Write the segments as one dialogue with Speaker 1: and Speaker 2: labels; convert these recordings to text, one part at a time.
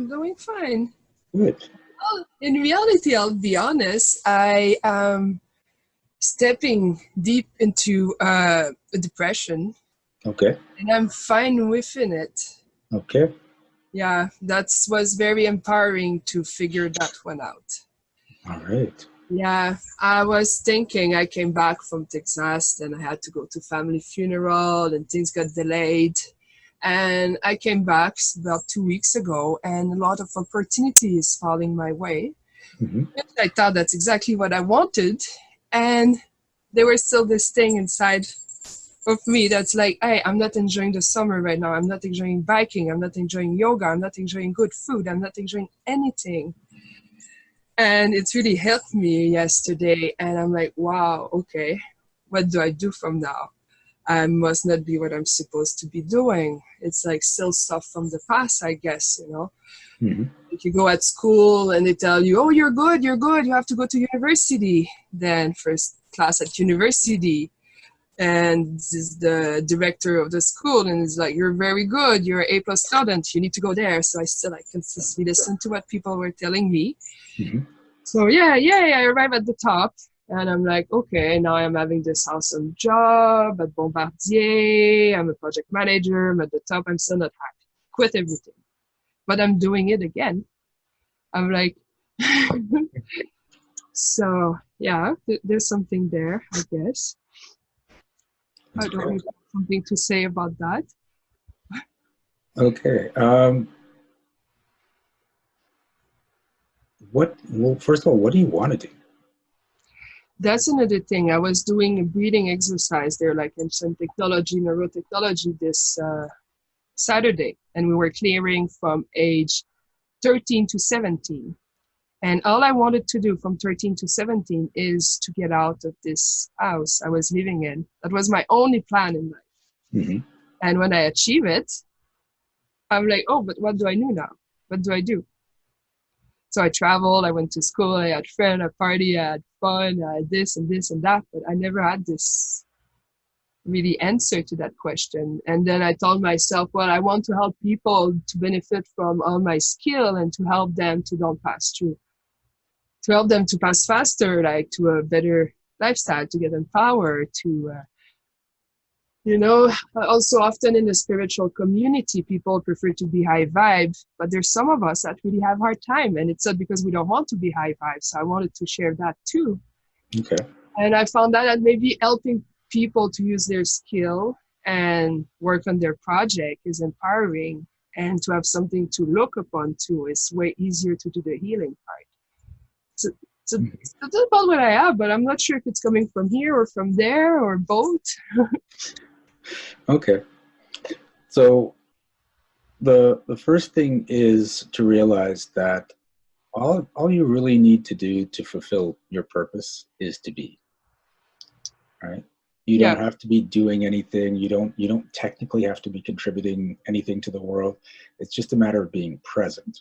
Speaker 1: doing fine.
Speaker 2: Good.
Speaker 1: Well, in reality, I'll be honest, I am stepping deep into a depression,
Speaker 2: Okay.
Speaker 1: and I'm fine within it.
Speaker 2: Okay.
Speaker 1: Yeah, that was very empowering to figure that one out.
Speaker 2: All right.
Speaker 1: Yeah, I was thinking I came back from Texas, and I had to go to family funeral, and things got delayed. And I came back about 2 weeks ago, and a lot of opportunity is falling my way.
Speaker 2: Hmm.
Speaker 1: And I thought that's exactly what I wanted. And there was still this thing inside of me that's like, hey, I'm not enjoying the summer right now. I'm not enjoying biking. I'm not enjoying yoga. I'm not enjoying good food. I'm not enjoying anything. And it's really helped me yesterday. And I'm like, wow, okay, what do I do from now? I must not be what I'm supposed to be doing. It's like still stuff from the past, I guess, you know.
Speaker 2: Hmm.
Speaker 1: If you go at school and they tell you, oh, you're good, you have to go to university. Then first class at university. And this is the director of the school and is like, you're very good, you're an A+ student, you need to go there. So I still like consistently listen to what people were telling me.
Speaker 2: Hmm.
Speaker 1: So yeah, I arrive at the top and I'm like, okay, now I'm having this awesome job at Bombardier. I'm a project manager. I'm at the top. I'm still not happy. Quit everything. But I'm doing it again. I'm like, so yeah, there's something there, I guess. I don't know if you have something to say about that.
Speaker 2: Okay. Well, first of all, what do you want to do?
Speaker 1: That's another thing. I was doing a breathing exercise there, like in some technology, neurotechnology, this Saturday, and we were clearing from age 13 to 17. And all I wanted to do from 13 to 17 is to get out of this house I was living in. That was my only plan in life.
Speaker 2: Hmm.
Speaker 1: And when I achieve it, I'm like, oh, but what do I do now? What do I do? So I traveled, I went to school, I had friends, I party, I had fun, I had this and this and that, but I never had this really answer to that question. And then I told myself, well, I want to help people to benefit from all my skill and to help them to don't pass through, to help them to pass faster, like to a better lifestyle, to get empowered, to also often in the spiritual community, people prefer to be high vibe, but there's some of us that really have hard time, and it's not because we don't want to be high vibe. So I wanted to share that too.
Speaker 2: Okay.
Speaker 1: And I found out that maybe helping people to use their skill and work on their project is empowering, and to have something to look upon too is way easier to do the healing part. So, it's about what I have, but I'm not sure if it's coming from here or from there or both.
Speaker 2: Okay. So the first thing is to realize that all you really need to do to fulfill your purpose is to be, right? You
Speaker 1: Yeah.
Speaker 2: don't have to be doing anything. You don't technically have to be contributing anything to the world. It's just a matter of being present,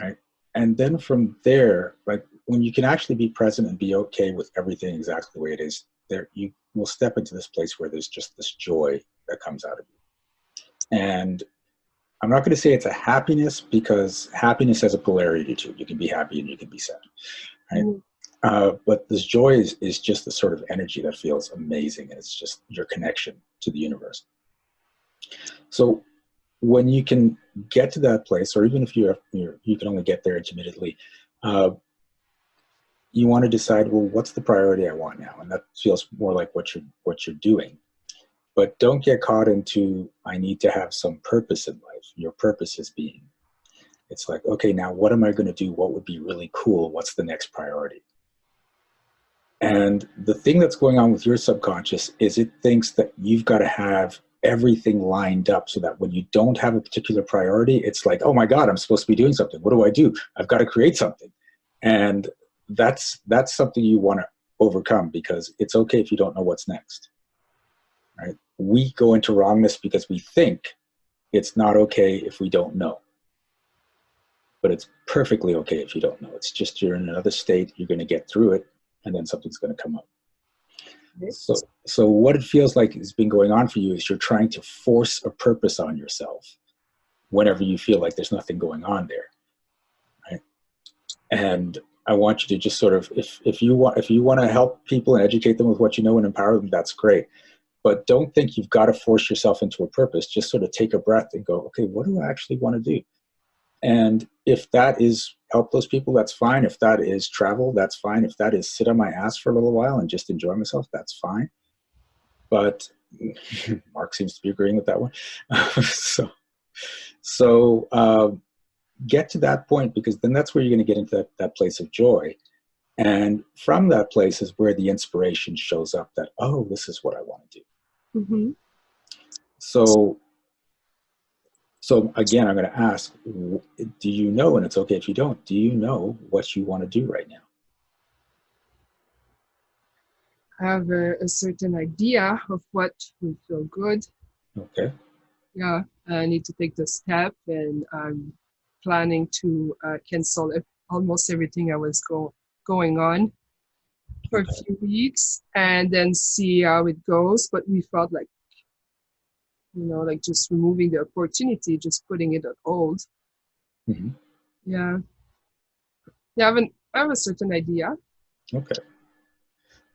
Speaker 2: right? And then from there, like when you can actually be present and be okay with everything exactly the way it is, there you will step into this place where there's just this joy that comes out of you. And I'm not going to say it's a happiness, because happiness has a polarity to it. You can be happy and you can be sad, right? But this joy is just the sort of energy that feels amazing, and it's just your connection to the universe. So when you can get to that place, or even if you can only get there intermittently, you want to decide, well, what's the priority I want now? And that feels more like what you're doing. But don't get caught into, I need to have some purpose in life. Your purpose is being. It's like, okay, now what am I going to do? What would be really cool? What's the next priority? And the thing that's going on with your subconscious is it thinks that you've got to have everything lined up so that when you don't have a particular priority, it's like, oh my God, I'm supposed to be doing something. What do? I've got to create something. And that's something you want to overcome, because it's okay if you don't know what's next, right? We go into wrongness because we think it's not okay if we don't know. But it's perfectly okay if you don't know. It's just you're in another state, you're going to get through it, and then something's going to come up. So what it feels like has been going on for you is you're trying to force a purpose on yourself whenever you feel like there's nothing going on there, right? And I want you to just sort of, if you want to help people and educate them with what you know and empower them, that's great. But don't think you've got to force yourself into a purpose. Just sort of take a breath and go, okay, what do I actually want to do? And if that is help those people, that's fine. If that is travel, that's fine. If that is sit on my ass for a little while and just enjoy myself, that's fine. But Mark seems to be agreeing with that one. so get to that point, because then that's where you're going to get into that place of joy. And from that place is where the inspiration shows up that, oh, this is what I want to do.
Speaker 1: Mm-hmm.
Speaker 2: So again, I'm going to ask, do you know, and it's okay if you don't, do you know what you want to do right now?
Speaker 1: I have a certain idea of what will feel good.
Speaker 2: Okay.
Speaker 1: Yeah, I need to take the step, and I'm planning to cancel almost everything I was going on for a few weeks, and then see how it goes. But we felt like, like just removing the opportunity, just putting it on hold.
Speaker 2: Mm-hmm.
Speaker 1: Yeah. I have a certain idea.
Speaker 2: Okay.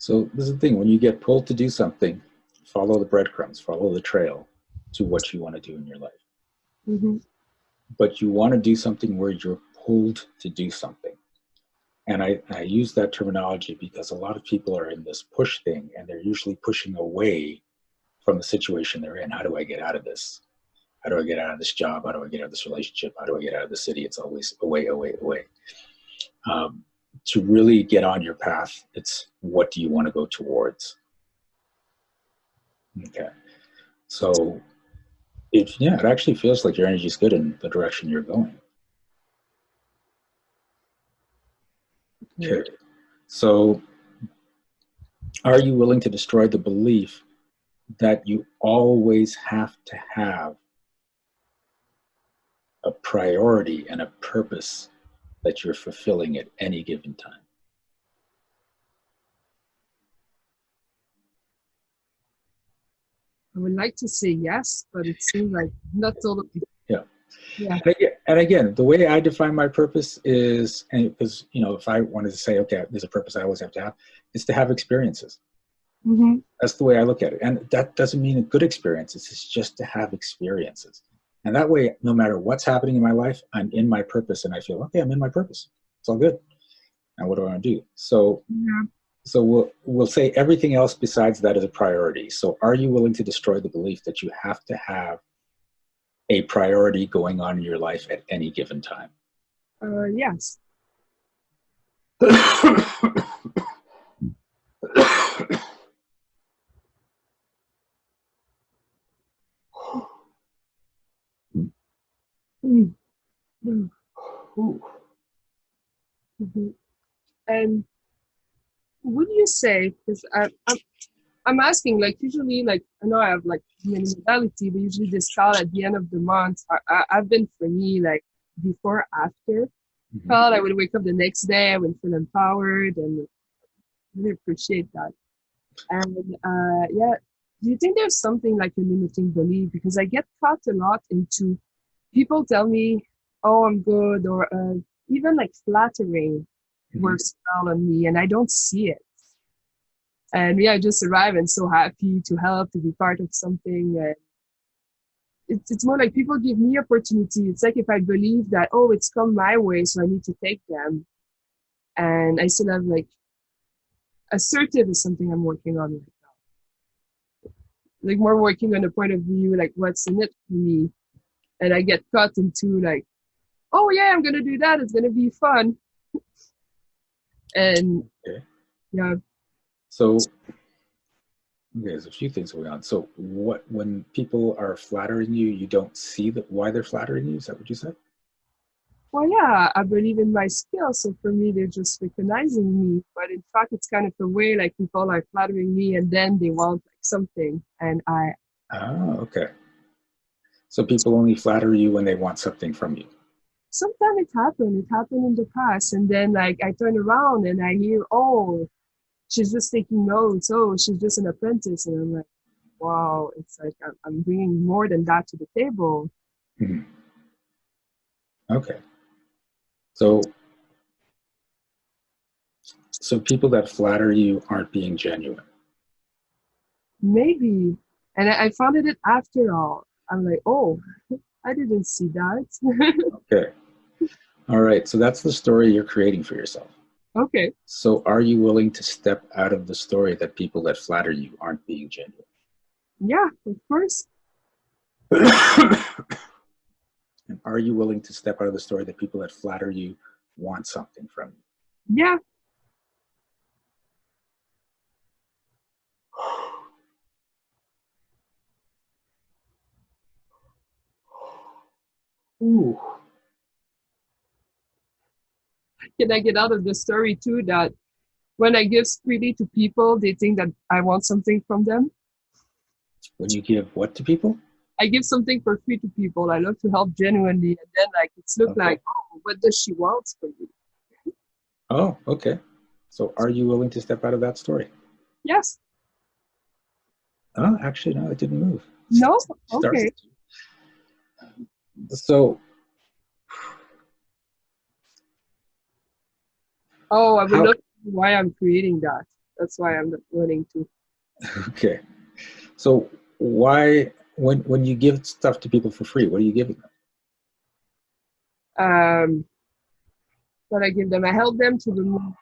Speaker 2: So this is the thing, when you get pulled to do something, follow the breadcrumbs, follow the trail to what you want to do in your life.
Speaker 1: Mm-hmm.
Speaker 2: But you want to do something where you're pulled to do something. And I use that terminology because a lot of people are in this push thing, and they're usually pushing away from the situation they're in. How do I get out of this? How do I get out of this job? How do I get out of this relationship? How do I get out of the city? It's always away, away, away. To really get on your path, it's what do you want to go towards? Okay. So it actually feels like your energy is good in the direction you're going. Okay. So are you willing to destroy the belief that you always have to have a priority and a purpose that you're fulfilling at any given time?
Speaker 1: I would like to say yes, but it seems like not totally.
Speaker 2: Yeah.
Speaker 1: Yeah.
Speaker 2: And again, the way I define my purpose is, and because, if I wanted to say, okay, there's a purpose I always have to have, is to have experiences.
Speaker 1: Mm-hmm.
Speaker 2: That's the way I look at it. And that doesn't mean good experiences. It's just to have experiences. And that way, no matter what's happening in my life, I'm in my purpose, and I feel, okay, I'm in my purpose. It's all good. And what do I want to do? So we'll say everything else besides that is a priority. So are you willing to destroy the belief that you have to have a priority going on in your life at any given time?
Speaker 1: Yes. Mm-hmm. And would you say, because I'm asking, like, usually, like, I know I have like many modality, but usually this call at the end of the month, I've been, for me, like, before, after call, I would wake up the next day, I would feel empowered, and really appreciate that. And yeah, do you think there's something like a limiting belief? Because I get caught a lot into people tell me, oh, I'm good, or even like flattering works well on me, and I don't see it. And yeah, I just arrive and so happy to help, to be part of something. And it's more like people give me opportunity. It's like if I believe that, oh, it's come my way, so I need to take them. And I still have like assertive is something I'm working on right now. Like more working on the point of view, like what's in it for me. And I get caught into like, oh yeah, I'm gonna do that. It's gonna be fun. And yeah.
Speaker 2: So there's a few things going on. So when people are flattering you, you don't see why they're flattering you? Is that what you said?
Speaker 1: Well, yeah, I believe in my skills. So for me, they're just recognizing me. But in fact, it's kind of a way like people are flattering me and then they want like something. And
Speaker 2: okay. So people only flatter you when they want something from you.
Speaker 1: Sometimes it happened. It happened in the past. And then like I turn around and I hear, oh, she's just taking notes. Oh, she's just an apprentice. And I'm like, wow, it's like I'm bringing more than that to the table.
Speaker 2: Mm-hmm. Okay. So so people that flatter you aren't being genuine.
Speaker 1: Maybe. And I found it after all. I'm like, oh, I didn't see that.
Speaker 2: Okay. All right. So that's the story you're creating for yourself.
Speaker 1: Okay.
Speaker 2: So are you willing to step out of the story that people that flatter you aren't being genuine?
Speaker 1: Yeah, of course.
Speaker 2: And are you willing to step out of the story that people that flatter you want something from
Speaker 1: Yeah.
Speaker 2: you? Ooh.
Speaker 1: Can I get out of the story too that when I give freely to people, they think that I want something from them?
Speaker 2: When you give what to people?
Speaker 1: I give something for free to people. I love to help genuinely. And then, like, it's look
Speaker 2: Okay.
Speaker 1: like, oh, what does she want from me?
Speaker 2: Oh, okay. So are you willing to step out of that story?
Speaker 1: Yes.
Speaker 2: Oh, actually, no, it didn't move.
Speaker 1: No?
Speaker 2: Started.
Speaker 1: Okay.
Speaker 2: So
Speaker 1: Oh, I would
Speaker 2: how,
Speaker 1: love to know why I'm creating that. That's why I'm not willing to.
Speaker 2: okay. So why, when you give stuff to people for free, what are you giving them?
Speaker 1: Um, what I give them, I help them to remove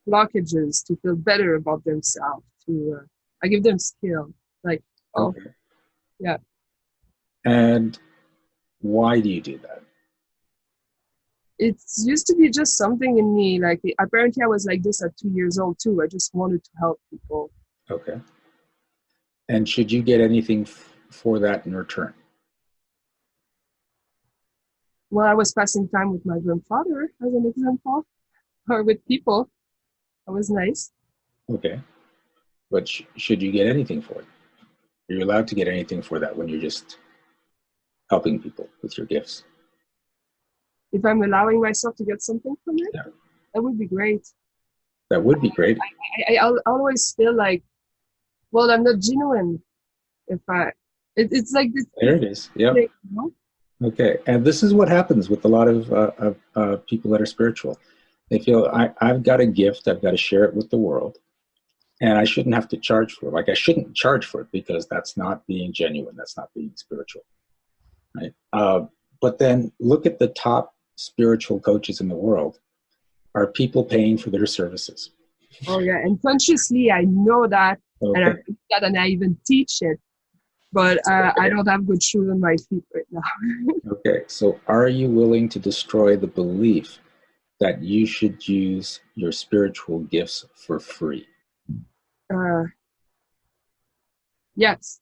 Speaker 1: blockages, to feel better about themselves. I give them skill. Like, oh,
Speaker 2: Okay.
Speaker 1: yeah.
Speaker 2: And why do you do that?
Speaker 1: It used to be just something in me. Like, apparently, I was like this at 2 years old too. I just wanted to help people.
Speaker 2: Okay. And should you get anything for that in return?
Speaker 1: Well, I was passing time with my grandfather as an example, or with people. That was nice.
Speaker 2: Okay. But should you get anything for it? You're allowed to get anything for that when you're just helping people with your gifts.
Speaker 1: If I'm allowing myself to get something from it,
Speaker 2: Yeah.
Speaker 1: that would be great.
Speaker 2: That would be great.
Speaker 1: I'll always feel like, well, I'm not genuine if it's like this
Speaker 2: There it is. Yep.
Speaker 1: thing, you know?
Speaker 2: Okay. And this is what happens with a lot of people that are spiritual. They feel I've got a gift, I've got to share it with the world, and I shouldn't have to charge for it. Like I shouldn't charge for it because that's not being genuine. That's not being spiritual, right? But then look at the top spiritual coaches in the world. Are people paying for their services?
Speaker 1: Oh yeah, and consciously I know that, and I
Speaker 2: Okay.
Speaker 1: believe that, and I even teach it. But I
Speaker 2: Okay.
Speaker 1: don't have good shoes on my feet right now.
Speaker 2: Okay. So are you willing to destroy the belief that you should use your spiritual gifts for free?
Speaker 1: Uh, yes.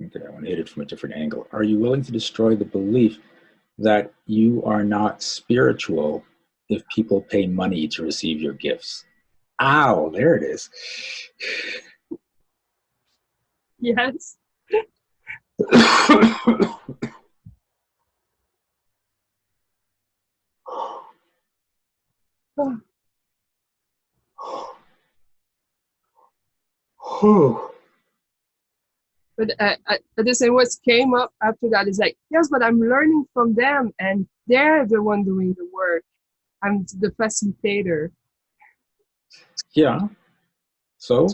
Speaker 2: Okay, I want to hit it from a different angle. Are you willing to destroy the belief that you are not spiritual if people pay money to receive your gifts? Ow, there it is.
Speaker 1: Yes. But the same what came up after that is like, yes, but I'm learning from them, and they're the one doing the work. I'm the facilitator.
Speaker 2: Yeah. So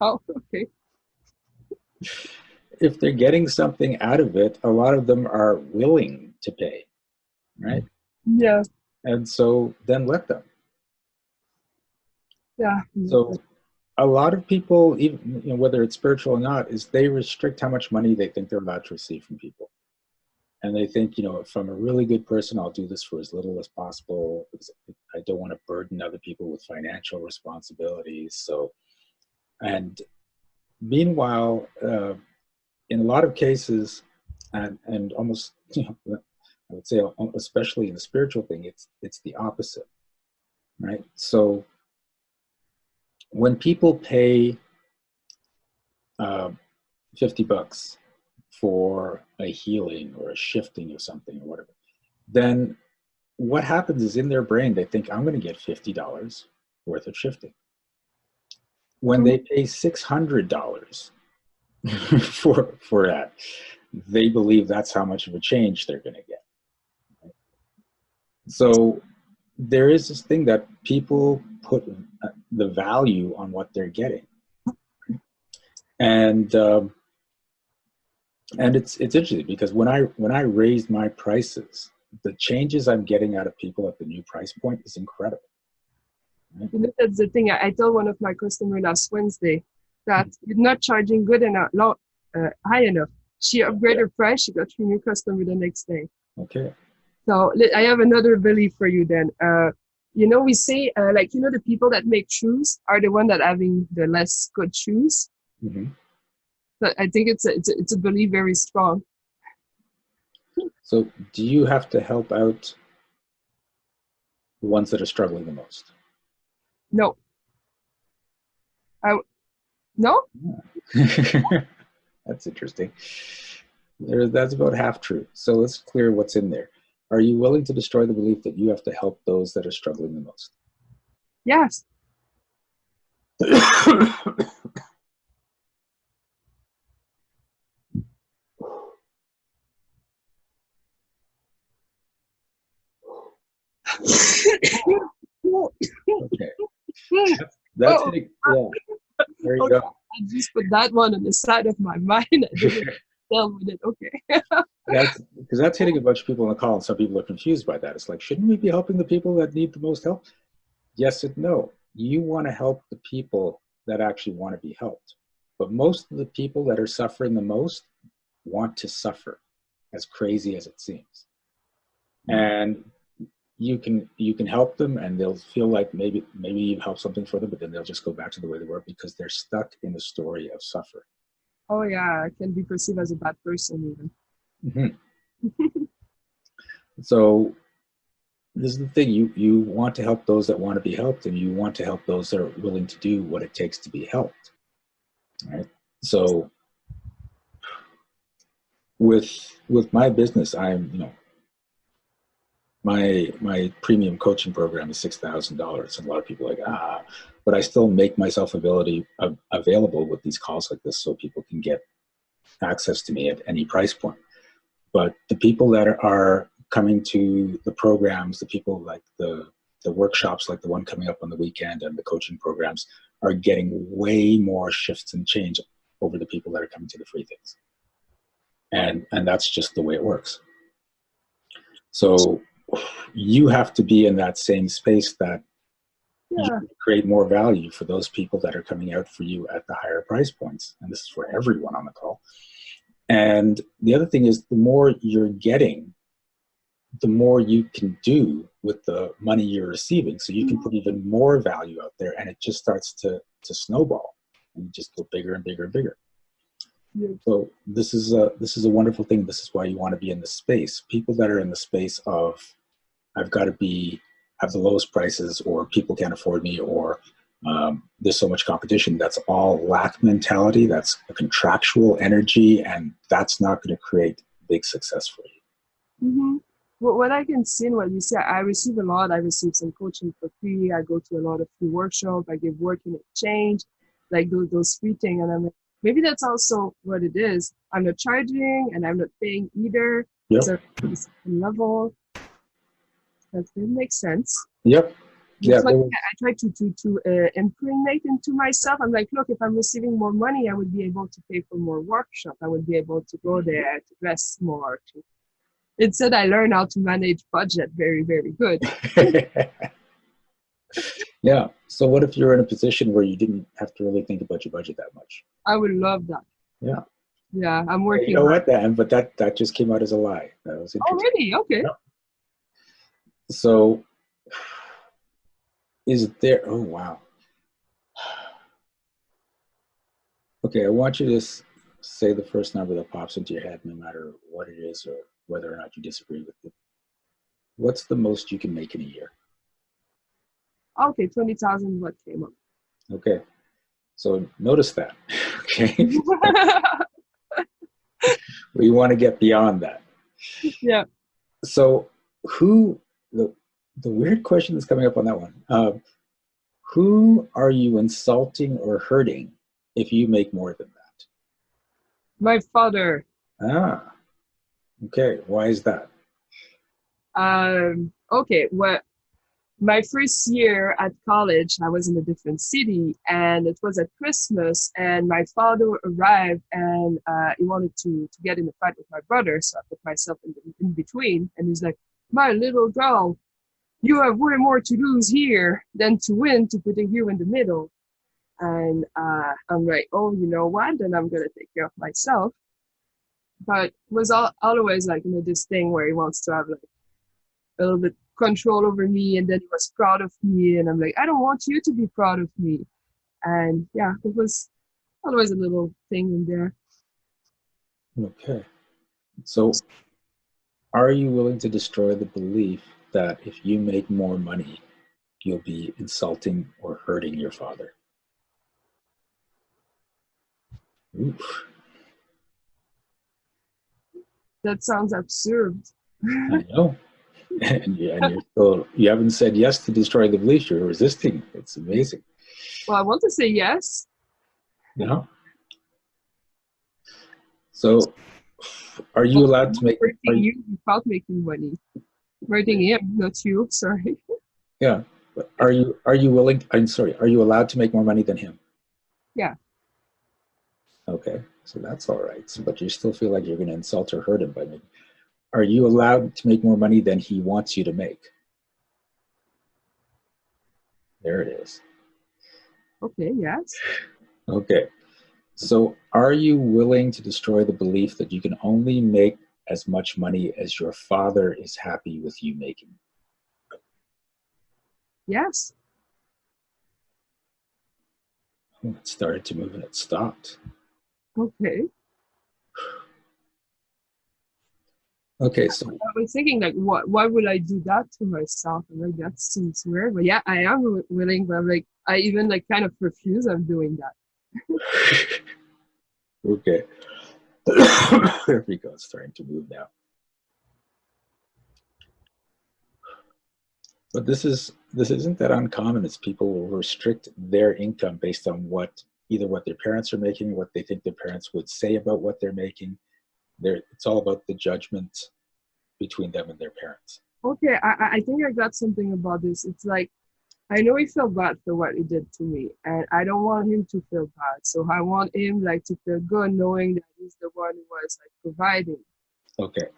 Speaker 1: Oh, okay.
Speaker 2: if they're getting something out of it, a lot of them are willing to pay, right?
Speaker 1: Yeah,
Speaker 2: And so then let them.
Speaker 1: yeah.
Speaker 2: So a lot of people, even whether it's spiritual or not, is they restrict how much money they think they're allowed to receive from people. And they think, if I'm a really good person, I'll do this for as little as possible because I don't want to burden other people with financial responsibilities. So, and meanwhile, in a lot of cases, and almost, I would say, especially in the spiritual thing, it's the opposite, right? So when people pay uh, $50 for a healing or a shifting of something or whatever, then what happens is in their brain, they think, I'm going to get $50 worth of shifting. when
Speaker 1: Mhm.
Speaker 2: they pay $600 for that, they believe that's how much of a change they're going to get. So there is this thing that people put the value on what they're getting, and it's interesting because when I raised my prices, the changes I'm getting out of people at the new price point is incredible. Right?
Speaker 1: You know, that's the thing. I told one of my customers last Wednesday that you're not charging good enough, not high enough. She upgraded her price. She got 3 new customers the next day.
Speaker 2: Okay.
Speaker 1: So I have another belief for you then. You know, we say, like, you know, the people that make shoes are the one that having the less good shoes.
Speaker 2: Mm-hmm.
Speaker 1: But I think it's a belief very strong.
Speaker 2: So do you have to help out the ones that are struggling the most?
Speaker 1: No, I no.
Speaker 2: That's interesting. That's about half true. So let's clear what's in there. Are you willing to destroy the belief that you have to help those that are struggling the most?
Speaker 1: Yes.
Speaker 2: Okay. That's
Speaker 1: Oh,
Speaker 2: hitting. Yeah. There you
Speaker 1: okay.
Speaker 2: go.
Speaker 1: I just put that one on the side of my mind. I didn't deal with it. Okay.
Speaker 2: That's because that's hitting a bunch of people in the call, and some people are confused by that. It's like, shouldn't we be helping the people that need the most help? Yes and no. You want to help the people that actually want to be helped. But most of the people that are suffering the most want to suffer, as crazy as it seems. And you can help them, and they'll feel like maybe you've helped something for them, but then they'll just go back to the way they were because they're stuck in the story of suffering.
Speaker 1: Oh yeah, I can be perceived as a bad person even.
Speaker 2: Mm-hmm. So this is the thing: you want to help those that want to be helped, and you want to help those that are willing to do what it takes to be helped. Right? So with my business, I'm my premium coaching program is $6,000, and a lot of people are like but I still make myself available with these calls like this, so people can get access to me at any price point. But the people that are coming to the programs, the people like the workshops, like the one coming up on the weekend, and the coaching programs, are getting way more shifts and change over the people that are coming to the free things, and that's just the way it works. So you have to be in that same space that you
Speaker 1: Yeah.
Speaker 2: create more value for those people that are coming out for you at the higher price points. And this is for everyone on the call. And the other thing is, the more you're getting, the more you can do with the money you're receiving. So you can put even more value out there, and it just starts to snowball and just go bigger and bigger and bigger.
Speaker 1: Yeah.
Speaker 2: So this is a wonderful thing. This is why you want to be in the space. People that are in the space of I've got to have the lowest prices, or people can't afford me, or there's so much competition. That's all lack mentality. That's a contractual energy, and that's not going to create big success for you.
Speaker 1: Mm-hmm. What I can see in what you say, I receive a lot. I receive some coaching for free. I go to a lot of free workshops. I give work in exchange, like those free things. And I'm like, maybe that's also what it is. I'm not charging and I'm not paying either.
Speaker 2: Yep.
Speaker 1: So at the same level, that makes sense.
Speaker 2: Yep. Yeah.
Speaker 1: It's like I try to impregnate into myself. I'm like, look, if I'm receiving more money, I would be able to pay for more workshop. I would be able to go there to dress more. Instead, I learned how to manage budget very, very good.
Speaker 2: Yeah. So what if you're in a position where you didn't have to really think about your budget that much?
Speaker 1: I would love that.
Speaker 2: Yeah.
Speaker 1: Yeah, I'm
Speaker 2: You
Speaker 1: working
Speaker 2: know
Speaker 1: hard.
Speaker 2: what, Dan? But that just came out as a lie. That was
Speaker 1: Oh,
Speaker 2: interesting.
Speaker 1: really? Okay.
Speaker 2: Yeah. So is there? Oh, wow. Okay, I want you to say the first number that pops into your head, no matter what it is or whether or not you disagree with it. What's the most you can make in a year?
Speaker 1: Okay, 20,000 what came up.
Speaker 2: Okay, so notice that. Okay, we want to get beyond that.
Speaker 1: Yeah.
Speaker 2: So, the weird question that's coming up on that one? Who are you insulting or hurting if you make more than
Speaker 1: My father.
Speaker 2: that? Ah, okay. Why is that?
Speaker 1: Okay, well, my first year at college, I was in a different city, and it was at Christmas, and my father arrived, and he wanted to get in a fight with my brother, so I put myself in between, and he's like, "My little girl, you have way more to lose here than to win to putting you in the middle." And I'm like, "Oh, you know what? Then I'm gonna take care of myself." But was always like, this thing where he wants to have like a little bit control over me, and then he was proud of me, and I'm like, I don't want you to be proud of me. And yeah, it was always a little thing in there.
Speaker 2: Okay. So, are you willing to destroy the belief that if you make more money, you'll be insulting or hurting your father? Oof,
Speaker 1: That sounds absurd.
Speaker 2: I know. And you're still, you haven't said yes to destroy the belief. You're resisting. It's amazing.
Speaker 1: Well, I want to say yes.
Speaker 2: You know? So, are you
Speaker 1: Well,
Speaker 2: allowed
Speaker 1: I'm
Speaker 2: to
Speaker 1: not
Speaker 2: make? Are
Speaker 1: hurting
Speaker 2: you,
Speaker 1: you without making money. I'm hurting him, not you. Sorry.
Speaker 2: yeah. But are you willing? I'm sorry. Are you allowed to make more money than him?
Speaker 1: Yeah.
Speaker 2: Okay, so that's all right. So, but you still feel like you're going to insult or hurt him by making. Are you allowed to make more money than he wants you to make? There it is.
Speaker 1: Okay. Yes.
Speaker 2: Okay. So, are you willing to destroy the belief that you can only make as much money as your father is happy with you making?
Speaker 1: Yes.
Speaker 2: Oh, it started to move and it stopped.
Speaker 1: Okay.
Speaker 2: Okay, so
Speaker 1: I was thinking like, what? Why would I do that to myself? And like that seems weird. But yeah, I am willing. But I'm like, I even like kind of refuse. I'm doing that.
Speaker 2: okay, there we go. It's starting to move now. But this isn't that uncommon. It's people will restrict their income based on what either what their parents are making, what they think their parents would say about what they're making. It's all about the judgment between them and their parents.
Speaker 1: Okay, I think I got something about this. It's like I know he felt bad for what he did to me, and I don't want him to feel bad. So I want him like to feel good, knowing that he's the one who was like providing.
Speaker 2: Okay.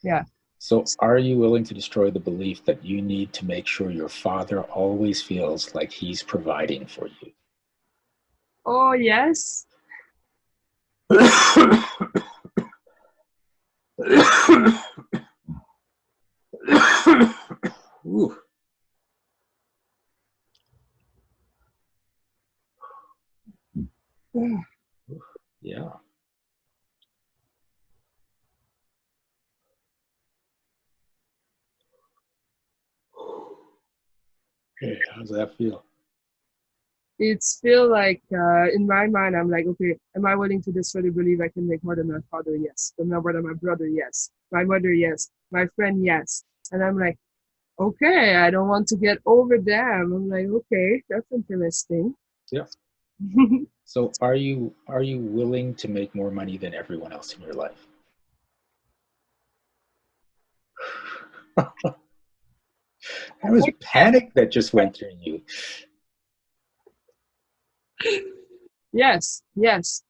Speaker 1: Yeah.
Speaker 2: So are you willing to destroy the belief that you need to make sure your father always feels like he's providing for you?
Speaker 1: Oh yes.
Speaker 2: Ooh, yeah. Okay, how does that feel?
Speaker 1: It's feel like in my mind I'm like, okay, am I willing to this really believe I can make more than my father? Yes. But more than my brother? Yes. My mother? Yes. My friend? Yes. And I'm like, okay, I don't want to get over them. I'm like, okay, that's interesting.
Speaker 2: Yeah. So are you willing to make more money than everyone else in your life? That was panic that just went through you.
Speaker 1: Yes, yes.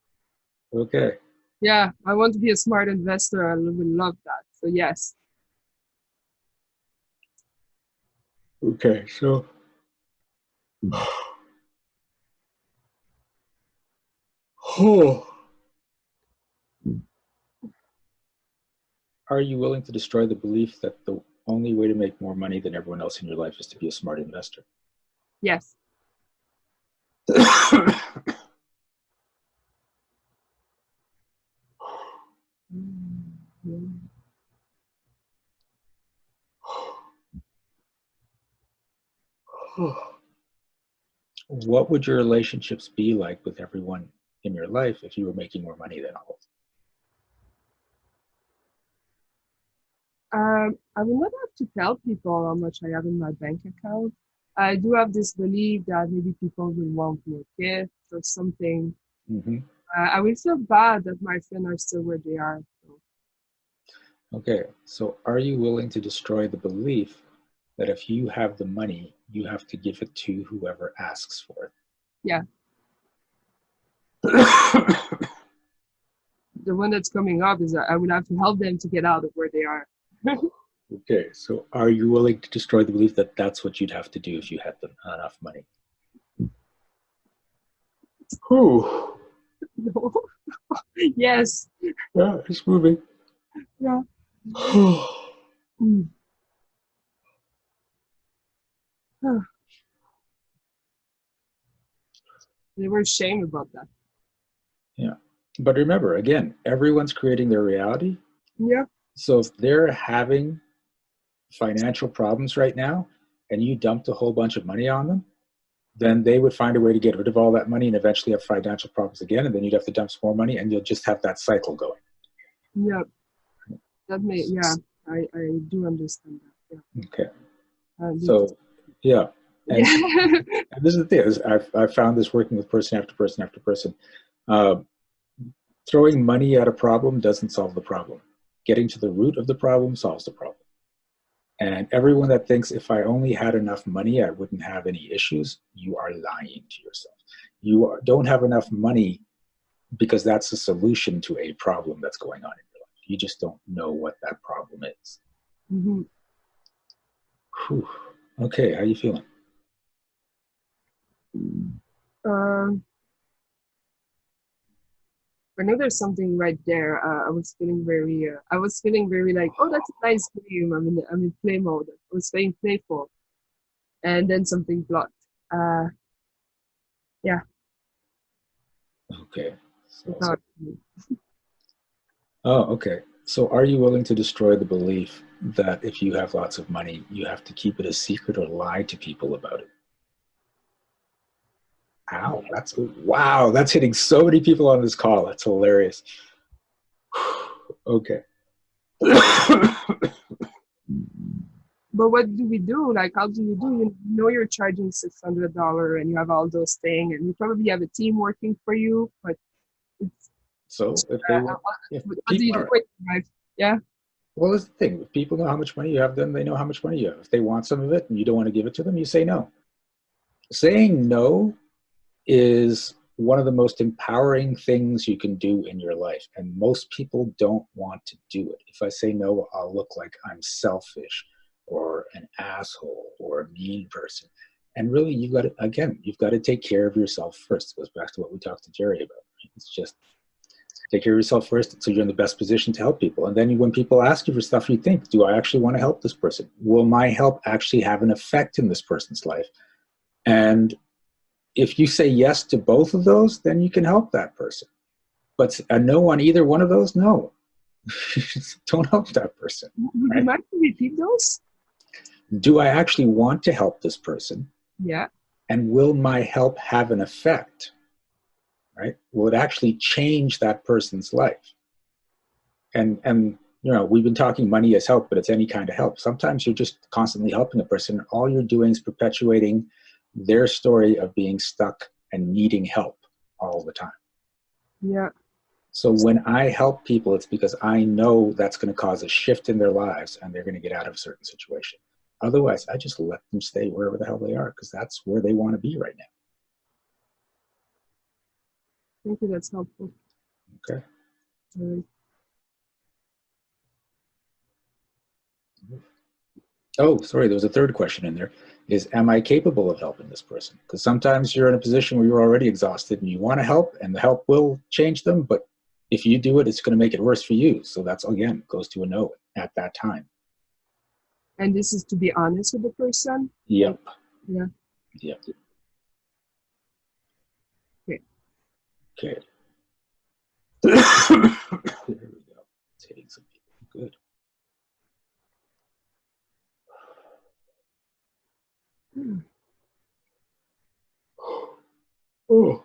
Speaker 2: Okay.
Speaker 1: Yeah, I want to be a smart investor. I would love that. So yes.
Speaker 2: Okay. So are you willing to destroy the belief that the only way to make more money than everyone else in your life is to be a smart investor?
Speaker 1: Yes. Mm.
Speaker 2: What would your relationships be like with everyone in your life if you were making more money than all
Speaker 1: I will not have to tell people how much I have in my bank account. I do have this belief that maybe people will want more gifts or something.
Speaker 2: Hmm.
Speaker 1: I will feel bad that my friends are still where they are. So,
Speaker 2: Okay, so are you willing to destroy the belief that if you have the money, you have to give it to whoever asks for
Speaker 1: yeah,
Speaker 2: it?
Speaker 1: the one that's coming up is that I would have to help them to get out of where they are.
Speaker 2: Okay, so are you willing to destroy the belief that that's what you'd have to do if you had enough money? Whew.
Speaker 1: No. Yes.
Speaker 2: Yeah, it's moving.
Speaker 1: Yeah.
Speaker 2: Yeah,
Speaker 1: Mm. Huh. They were ashamed about that.
Speaker 2: but remember, again, everyone's creating their reality.
Speaker 1: Yeah.
Speaker 2: So if they're having financial problems right now and you dumped a whole bunch of money on them, then they would find a way to get rid of all that money and eventually have financial problems again. And then you'd have to dump some more money and you'll just have that cycle going.
Speaker 1: Yeah. That may. Yeah. I do understand that.
Speaker 2: Okay.
Speaker 1: Yeah.
Speaker 2: So, yeah. And,
Speaker 1: Yeah.
Speaker 2: and this is the thing is I've found this working with person after person after person. Uh, Throwing money at a problem doesn't solve the problem. Getting to the root of the problem solves the problem. And everyone that thinks if I only had enough money, I wouldn't have any issues, you are lying to yourself. Don't have enough money because that's a solution to a problem that's going on in your life. You just don't know what that problem is.
Speaker 1: Hmm.
Speaker 2: Whew. Okay, how are you feeling?
Speaker 1: Uh, I know there's something right there. I was feeling very like, oh, that's a nice game. I'm in play mode. I was playing playful, and then something blocked. Uh, yeah,
Speaker 2: Okay.
Speaker 1: it's
Speaker 2: So,
Speaker 1: not.
Speaker 2: oh, okay. So are you willing to destroy the belief that if you have lots of money, you have to keep it a secret or lie to people about it? Ow, wow, that's hitting so many people on this call. That's hilarious. Okay.
Speaker 1: But what do we do? Like, how do you do? You know, you're charging $600, and you have all those things, and you probably have a team working for you. But it's,
Speaker 2: So if they want,
Speaker 1: what do you do with your life? Yeah,
Speaker 2: well, that's the thing. If people know how much money you have, then they know how much money you have. If they want some of it and you don't want to give it to them, you say no. Saying no is one of the most empowering things you can do in your life. And most people don't want to do it. If I say no, I'll look like I'm selfish or an asshole or a mean person. And really, you've got to take care of yourself first. It goes back to what we talked to Jerry about. Right? It's just take care of yourself first so you're in the best position to help people. And then when people ask you for stuff, you think, do I actually want to help this person? Will my help actually have an effect in this person's life? And if you say yes to both of those, then you can help that person. But a no on either one of those, no. Don't help that person.
Speaker 1: would you
Speaker 2: Right?
Speaker 1: mind to repeat those?
Speaker 2: Do I actually want to help this person?
Speaker 1: Yeah,
Speaker 2: And will my help have an effect? Right? Will it actually change that person's life? And we've been talking money as help, but it's any kind of help. Sometimes you're just constantly helping a person. All you're doing is perpetuating their story of being stuck and needing help all the time.
Speaker 1: yeah.
Speaker 2: So when I help people, it's because I know that's going to cause a shift in their lives and they're going to get out of a certain situation. Otherwise, I just let them stay wherever the hell they are because that's where they want to be right
Speaker 1: Thank you. That's helpful.
Speaker 2: now. Okay.
Speaker 1: Uh,
Speaker 2: Oh, sorry, there was a third question in there. Is, am I capable of helping this person? Because sometimes you're in a position where you're already exhausted and you want to help and the help will change them, but if you do it, it's going to make it worse for you. So that's, again, goes to a no at that time.
Speaker 1: and this is to be honest with the person. Like,
Speaker 2: Yep.
Speaker 1: yeah.
Speaker 2: Yep.
Speaker 1: Okay.
Speaker 2: Okay. There we go. It's hitting some people. Good. Oh.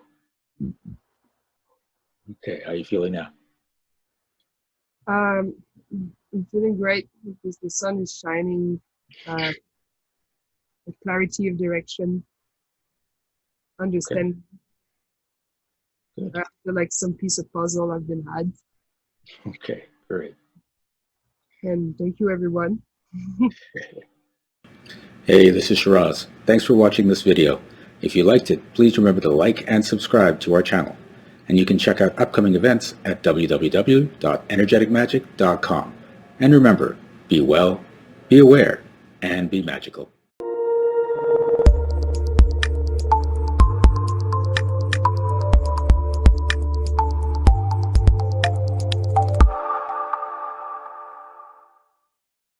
Speaker 2: Okay. How are you feeling now?
Speaker 1: Um, I'm feeling great because the sun is shining. Uh, a clarity of direction,
Speaker 2: Okay,
Speaker 1: understand
Speaker 2: good.
Speaker 1: after like some piece of puzzle I've been had.
Speaker 2: Okay, great.
Speaker 1: And thank you, everyone.
Speaker 2: Hey, this is Shiraz. Thanks for watching this video. If you liked it, please remember to like and subscribe to our channel. And you can check out upcoming events at www.energeticmagic.com. And remember, be well, be aware, and be magical.